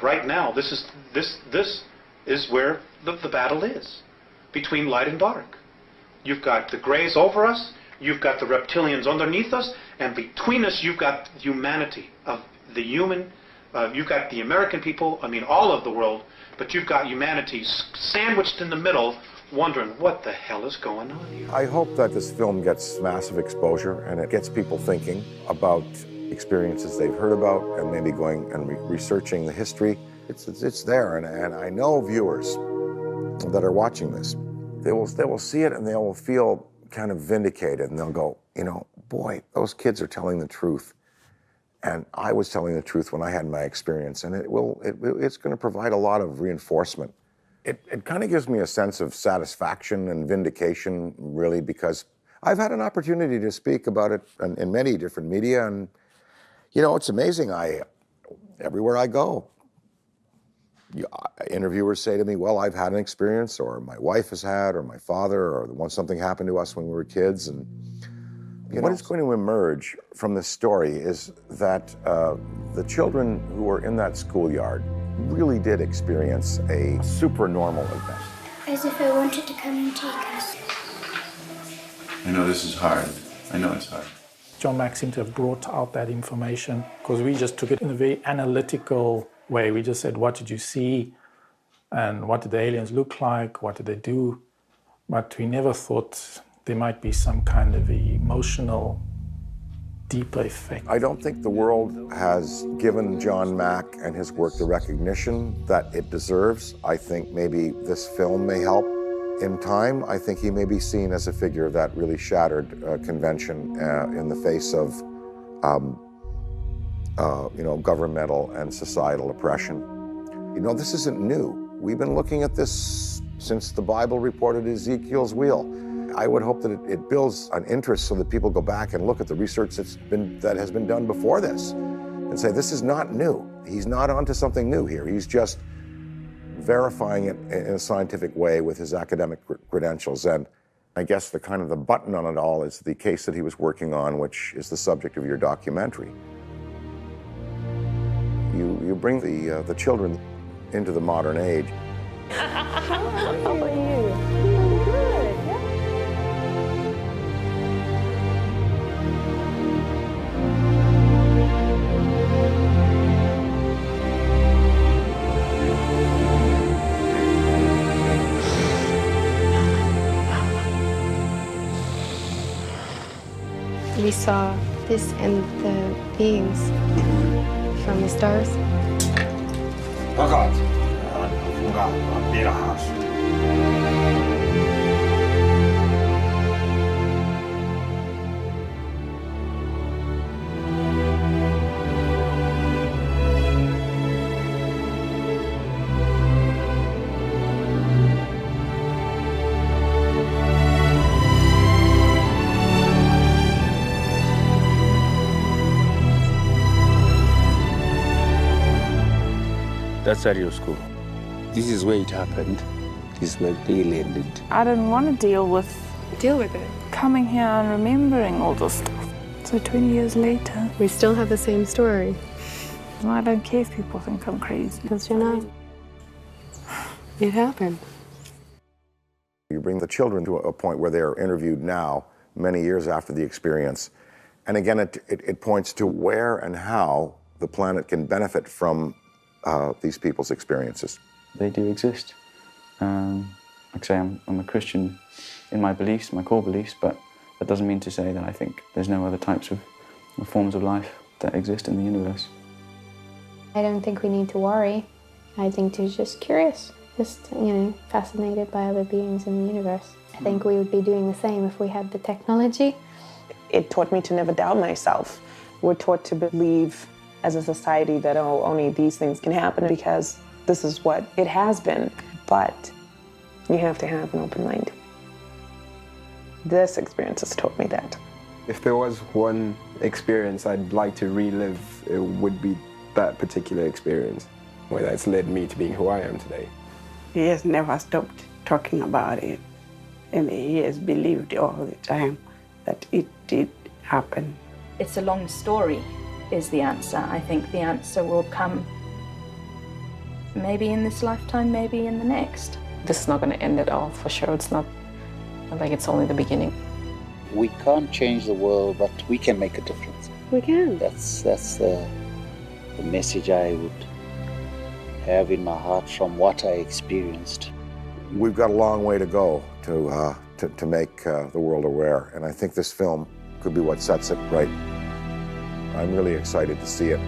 right now, this is where the battle is, between light and dark. You've got the grays over us, you've got the reptilians underneath us, and between us you've got humanity, of the human, you've got the American people, I mean all of the world, but you've got humanity sandwiched in the middle, wondering what the hell is going on here. I hope that this film gets massive exposure and it gets people thinking about experiences they've heard about and maybe going and researching the history. It's there, and I know viewers that are watching this, they will see it and they will feel kind of vindicated, and they'll go, you know, boy, those kids are telling the truth. And I was telling the truth when I had my experience, and it's going to provide a lot of reinforcement. It kind of gives me a sense of satisfaction and vindication, really, because I've had an opportunity to speak about it in many different media, and you know, it's amazing. Everywhere I go, interviewers say to me, well, I've had an experience, or my wife has had, or my father, or once something happened to us when we were kids. And what is going to emerge from this story is that the children who were in that schoolyard really did experience a supernormal event. As if I wanted to come and take us. I know this is hard. I know it's hard. John Mack seemed to have brought out that information because we just took it in a very analytical way. We just said, what did you see? And what did the aliens look like? What did they do? But we never thought there might be some kind of emotional, deeper effect. I don't think the world has given John Mack and his work the recognition that it deserves. I think maybe this film may help. In time, I think he may be seen as a figure that really shattered convention in the face of you know, governmental and societal oppression. You know, this isn't new. We've been looking at this since the Bible reported Ezekiel's wheel. I would hope that it builds an interest so that people go back and look at the research that has been done before this and say, this is not new. He's not onto something new here. He's just verifying it in a scientific way with his academic credentials. And I guess the kind of the button on it all is the case that he was working on, which is the subject of your documentary. You bring the children into the modern age. How are you? Good. We saw this and the beings from the stars. That's Ariel school. This is where it happened. This is where they landed. I didn't want to deal with it. coming here and remembering all this stuff. So 20 years later, We still have the same story. I don't care if people think I'm crazy. Because you're not. It happened. You bring the children to a point where they are interviewed now, many years after the experience. And again, it points to where and how the planet can benefit from these people's experiences. They do exist. Like I say, I'm a Christian in my beliefs, my core beliefs, but that doesn't mean to say that I think there's no other types of forms of life that exist in the universe. I don't think we need to worry. I think we're just curious, just, you know, fascinated by other beings in the universe. I think we would be doing the same if we had the technology. It taught me to never doubt myself. We're taught to believe as a society that, oh, only these things can happen because this is what it has been. But you have to have an open mind. This experience has taught me that. If there was one experience I'd like to relive, it would be that particular experience, where that's led me to being who I am today. He has never stopped talking about it, and he has believed all the time that it did happen. It's a long story is the answer. I think the answer will come Maybe in this lifetime, maybe in the next. This is not going to end at all, for sure. It's not like it's only the beginning. We can't change the world, but we can make a difference. We can. That's the message I would have in my heart from what I experienced. We've got a long way to go to make the world aware, and I think this film could be what sets it right. I'm really excited to see it.